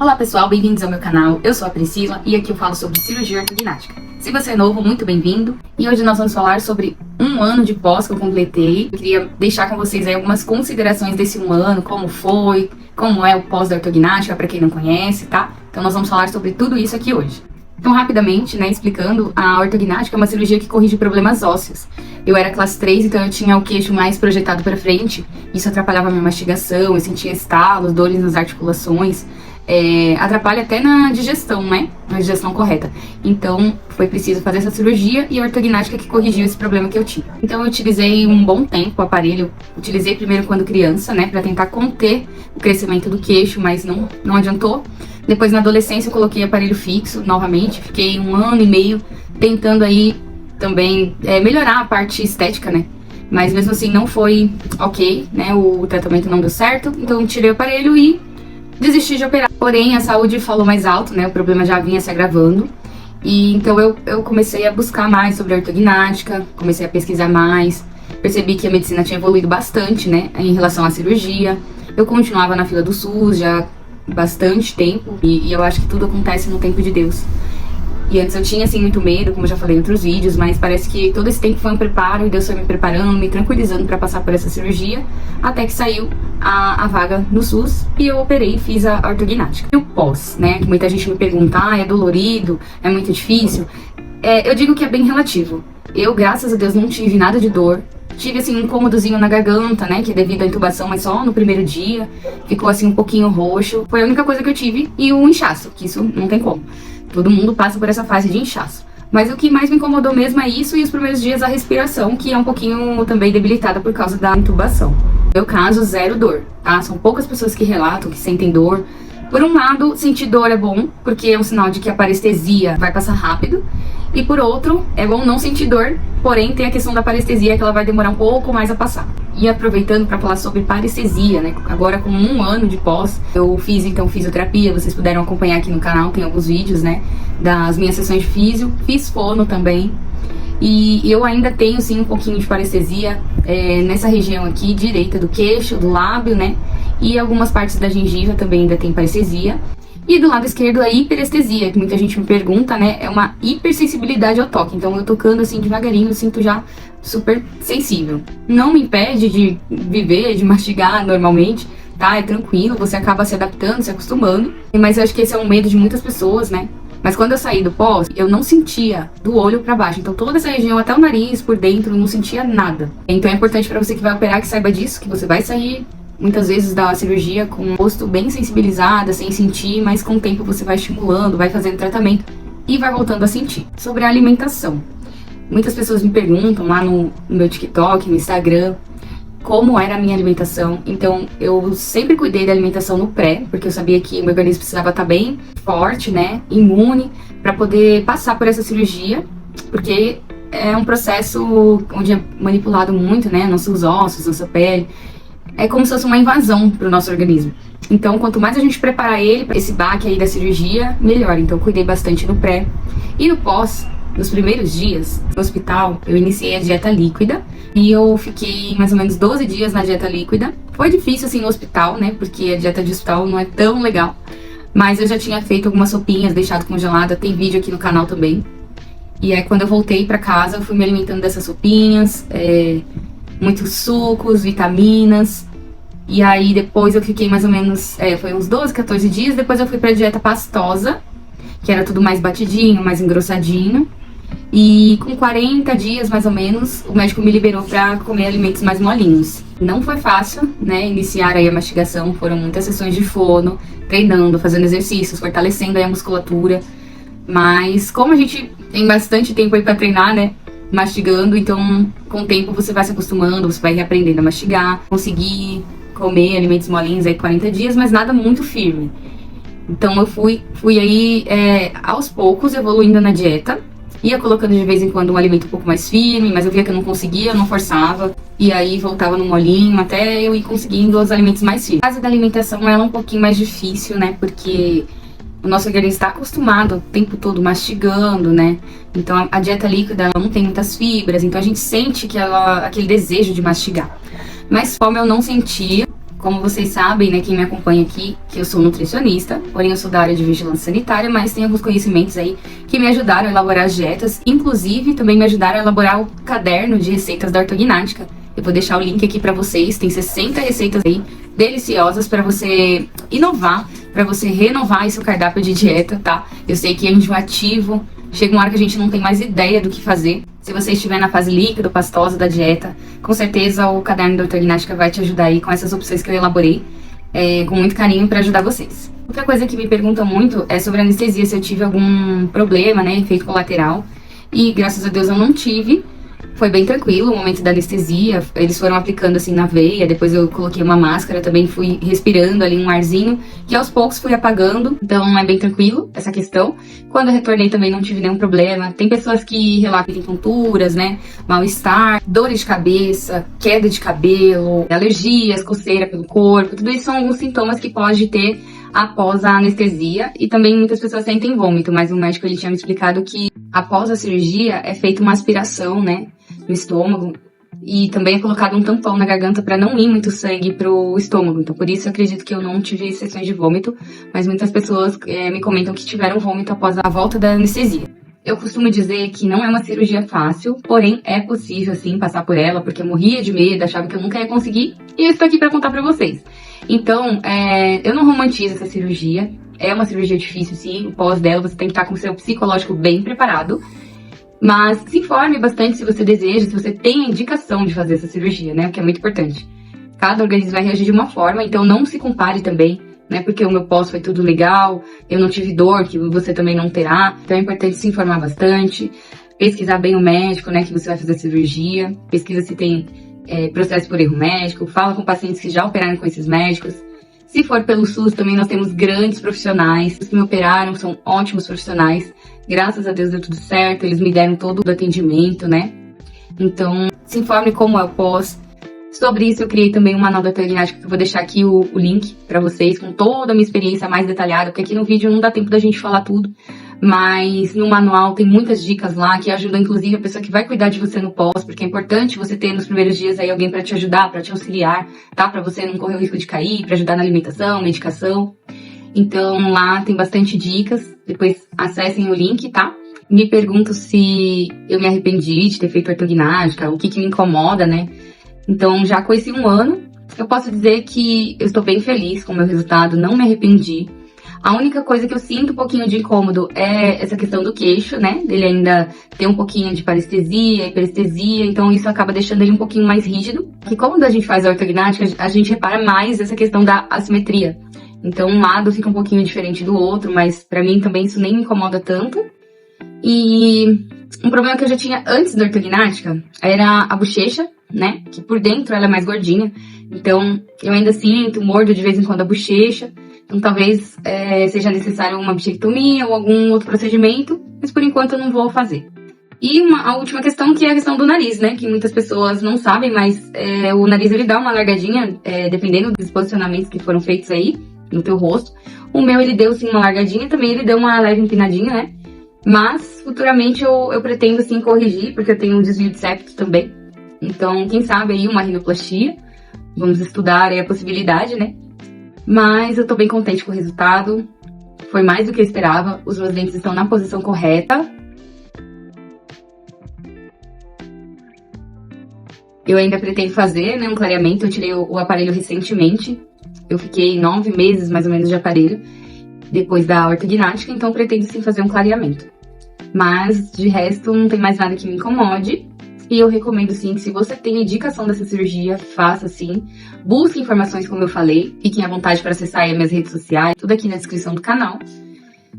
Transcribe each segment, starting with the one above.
Olá pessoal, bem-vindos ao meu canal. Eu sou a Priscila e aqui eu falo sobre cirurgia ortognática. Se você é novo, muito bem-vindo. E hoje nós vamos falar sobre um ano de pós que eu completei. Eu queria deixar com vocês aí algumas considerações desse um ano, como foi, como é o pós da ortognática, para quem não conhece, tá? Então nós vamos falar sobre tudo isso aqui hoje. Então, rapidamente, explicando, a ortognática é uma cirurgia que corrige problemas ósseos. Eu era classe 3, então eu tinha o queixo mais projetado para frente. Isso atrapalhava a minha mastigação, eu sentia estalos, dores nas articulações. Atrapalha até na digestão, né? Na digestão correta. Então, foi preciso fazer essa cirurgia e a ortognática que corrigiu esse problema que eu tinha. Então, eu utilizei um bom tempo o aparelho. Utilizei primeiro quando criança, né? Pra tentar conter o crescimento do queixo, mas não adiantou. Depois, na adolescência, eu coloquei aparelho fixo novamente. Fiquei 1 ano e meio tentando aí também melhorar a parte estética, né? Mas mesmo assim não foi ok, né? O tratamento não deu certo. Então, eu tirei o aparelho e desisti de operar. Porém, a saúde falou mais alto, né? O problema já vinha se agravando. E então eu comecei a buscar mais sobre a ortognática, comecei a pesquisar mais. Percebi que a medicina tinha evoluído bastante, né? Em relação à cirurgia. Eu continuava na fila do SUS já bastante tempo. E eu acho que tudo acontece no tempo de Deus. E antes eu tinha, assim, muito medo, como eu já falei em outros vídeos, mas parece que todo esse tempo foi um preparo e Deus foi me preparando, me tranquilizando pra passar por essa cirurgia, até que saiu a vaga no SUS e eu operei e fiz a ortognática. E o pós, né, que muita gente me pergunta, é dolorido, é muito difícil? Eu digo que é bem relativo. Eu, graças a Deus, não tive nada de dor. Tive, assim, um incômodozinho na garganta, né, que é devido à intubação, mas só no primeiro dia. Ficou, assim, um pouquinho roxo. Foi a única coisa que eu tive. E o inchaço, que isso não tem como. Todo mundo passa por essa fase de inchaço. Mas o que mais me incomodou mesmo é isso e os primeiros dias a respiração, que é um pouquinho também debilitada por causa da intubação. No meu caso, zero dor, tá? São poucas pessoas que relatam que sentem dor. Por um lado, sentir dor é bom, porque é um sinal de que a parestesia vai passar rápido. E por outro, é bom não sentir dor, porém tem a questão da parestesia que ela vai demorar um pouco mais a passar. E aproveitando para falar sobre parestesia, né? Agora com 1 ano de pós, eu fiz então fisioterapia, vocês puderam acompanhar aqui no canal, tem alguns vídeos, né? Das minhas sessões de físio, fiz fono também. E eu ainda tenho sim um pouquinho de parestesia nessa região aqui, direita do queixo, do lábio, né? E algumas partes da gengiva também ainda tem parestesia. E do lado esquerdo a hiperestesia, que muita gente me pergunta, né? É uma hipersensibilidade ao toque. Então eu tocando assim devagarinho, eu sinto já super sensível. Não me impede de viver, de mastigar normalmente, tá? É tranquilo, você acaba se adaptando, se acostumando. Mas eu acho que esse é um medo de muitas pessoas, né? Mas quando eu saí do pós, eu não sentia do olho pra baixo. Então toda essa região, até o nariz, por dentro, eu não sentia nada. Então é importante pra você que vai operar que saiba disso, que você vai sair muitas vezes da cirurgia com o rosto bem sensibilizado, sem sentir, mas com o tempo você vai estimulando, vai fazendo tratamento e vai voltando a sentir. Sobre a alimentação. Muitas pessoas me perguntam lá no meu TikTok, no Instagram, como era a minha alimentação. Então, eu sempre cuidei da alimentação no pré, porque eu sabia que o meu organismo precisava estar bem forte, né, imune, para poder passar por essa cirurgia, porque é um processo onde é manipulado muito, né, nossos ossos, nossa pele. É como se fosse uma invasão para o nosso organismo. Então, quanto mais a gente preparar ele para esse baque aí da cirurgia, melhor. Então, eu cuidei bastante no pré. E no pós, nos primeiros dias no hospital, eu iniciei a dieta líquida. E eu fiquei mais ou menos 12 dias na dieta líquida. Foi difícil, assim, no hospital, né? Porque a dieta de hospital não é tão legal. Mas eu já tinha feito algumas sopinhas, deixado congelada. Tem vídeo aqui no canal também. E aí, quando eu voltei para casa, eu fui me alimentando dessas sopinhas. Muitos sucos, vitaminas. E aí depois eu fiquei mais ou menos, foi uns 12, 14 dias. Depois eu fui pra dieta pastosa, que era tudo mais batidinho, mais engrossadinho. E com 40 dias mais ou menos, o médico me liberou pra comer alimentos mais molinhos. Não foi fácil, né, iniciar aí a mastigação. Foram muitas sessões de fono, treinando, fazendo exercícios, fortalecendo aí a musculatura. Mas como a gente tem bastante tempo aí pra treinar, né, mastigando, então com o tempo você vai se acostumando, você vai reaprendendo a mastigar, conseguir comer alimentos molinhos aí 40 dias, mas nada muito firme. Então eu fui aí aos poucos evoluindo na dieta, ia colocando de vez em quando um alimento um pouco mais firme, mas eu via que eu não conseguia, eu não forçava, e aí voltava no molinho até eu ir conseguindo os alimentos mais firmes. A fase da alimentação ela é um pouquinho mais difícil, né, porque o nosso organismo está acostumado o tempo todo mastigando, né? Então a dieta líquida ela não tem muitas fibras, então a gente sente que aquele desejo de mastigar. Mas fome eu não sentia. Como vocês sabem, né, quem me acompanha aqui, que eu sou nutricionista, porém eu sou da área de vigilância sanitária, mas tenho alguns conhecimentos aí que me ajudaram a elaborar as dietas, inclusive também me ajudaram a elaborar o caderno de receitas da ortognática. Eu vou deixar o link aqui pra vocês, tem 60 receitas aí deliciosas pra você inovar, pra você renovar esse cardápio de dieta, tá? Eu sei que é enjoativo, chega uma hora que a gente não tem mais ideia do que fazer. Se você estiver na fase líquida ou pastosa da dieta, com certeza o caderno da ortognática vai te ajudar aí com essas opções que eu elaborei com muito carinho para ajudar vocês. Outra coisa que me perguntam muito é sobre anestesia, se eu tive algum problema, né, efeito colateral. E graças a Deus eu não tive. Foi bem tranquilo o momento da anestesia, eles foram aplicando assim na veia, depois eu coloquei uma máscara, também fui respirando ali um arzinho, que aos poucos fui apagando, então é bem tranquilo essa questão. Quando eu retornei também não tive nenhum problema. Tem pessoas que relatam que tem tonturas, né, mal-estar, dores de cabeça, queda de cabelo, alergias, coceira pelo corpo, tudo isso são alguns sintomas que pode ter após a anestesia, e também muitas pessoas sentem vômito, mas o médico ele tinha me explicado que após a cirurgia é feita uma aspiração, né, no estômago, e também é colocado um tampão na garganta para não ir muito sangue pro estômago. Então por isso eu acredito que eu não tive sessões de vômito, mas muitas pessoas me comentam que tiveram vômito após a volta da anestesia. Eu costumo dizer que não é uma cirurgia fácil, porém é possível sim passar por ela, porque eu morria de medo, achava que eu nunca ia conseguir, e eu estou aqui para contar para vocês. Então, eu não romantizo essa cirurgia, é uma cirurgia difícil sim, o pós dela você tem que estar com o seu psicológico bem preparado, mas se informe bastante se você deseja, se você tem a indicação de fazer essa cirurgia, né, o que é muito importante. Cada organismo vai reagir de uma forma, então não se compare também, né, porque o meu pós foi tudo legal, eu não tive dor, que você também não terá. Então é importante se informar bastante, pesquisar bem o médico, né, que você vai fazer a cirurgia, pesquisa se tem processo por erro médico, fala com pacientes que já operaram com esses médicos. Se for pelo SUS, também nós temos grandes profissionais, os que me operaram são ótimos profissionais, graças a Deus deu tudo certo, eles me deram todo o atendimento, né. Então se informe como é o pós. Sobre isso eu criei também um manual da ortognática, que eu vou deixar aqui o link pra vocês, com toda a minha experiência mais detalhada, porque aqui no vídeo não dá tempo da gente falar tudo, mas no manual tem muitas dicas lá, que ajudam inclusive a pessoa que vai cuidar de você no pós, porque é importante você ter nos primeiros dias aí alguém pra te ajudar, pra te auxiliar, tá? Pra você não correr o risco de cair, pra ajudar na alimentação, medicação. Então lá tem bastante dicas, depois acessem o link, tá? Me pergunto se eu me arrependi de ter feito ortognática, o que me incomoda, né? Então, já com esse 1 ano, eu posso dizer que eu estou bem feliz com o meu resultado, não me arrependi. A única coisa que eu sinto um pouquinho de incômodo é essa questão do queixo, né? Ele ainda tem um pouquinho de parestesia, hiperestesia, então isso acaba deixando ele um pouquinho mais rígido. E como a gente faz a ortognática, a gente repara mais essa questão da assimetria. Então, um lado fica um pouquinho diferente do outro, mas pra mim também isso nem me incomoda tanto. E um problema que eu já tinha antes da ortognática era a bochecha, né, que por dentro ela é mais gordinha, então eu ainda sinto, mordo de vez em quando a bochecha, então talvez seja necessário uma bichectomia ou algum outro procedimento, mas por enquanto eu não vou fazer. E a última questão, que é a questão do nariz, né, que muitas pessoas não sabem, mas o nariz ele dá uma largadinha, dependendo dos posicionamentos que foram feitos aí no teu rosto. O meu ele deu sim uma largadinha, também ele deu uma leve empinadinha, né, mas futuramente eu pretendo sim corrigir, porque eu tenho um desvio de septo também. Então, quem sabe aí uma rinoplastia, vamos estudar aí a possibilidade, né? Mas eu tô bem contente com o resultado, foi mais do que eu esperava, os meus dentes estão na posição correta. Eu ainda pretendo fazer, né, um clareamento, eu tirei o aparelho recentemente, eu fiquei 9 meses mais ou menos de aparelho, depois da ortognática, então pretendo sim fazer um clareamento. Mas, de resto, não tem mais nada que me incomode. E eu recomendo sim que se você tem indicação dessa cirurgia, faça sim. Busque informações como eu falei. Fiquem à vontade para acessar aí minhas redes sociais, tudo aqui na descrição do canal.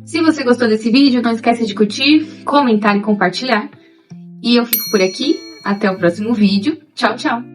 Se você gostou desse vídeo, não esqueça de curtir, comentar e compartilhar. E eu fico por aqui. Até o próximo vídeo. Tchau, tchau!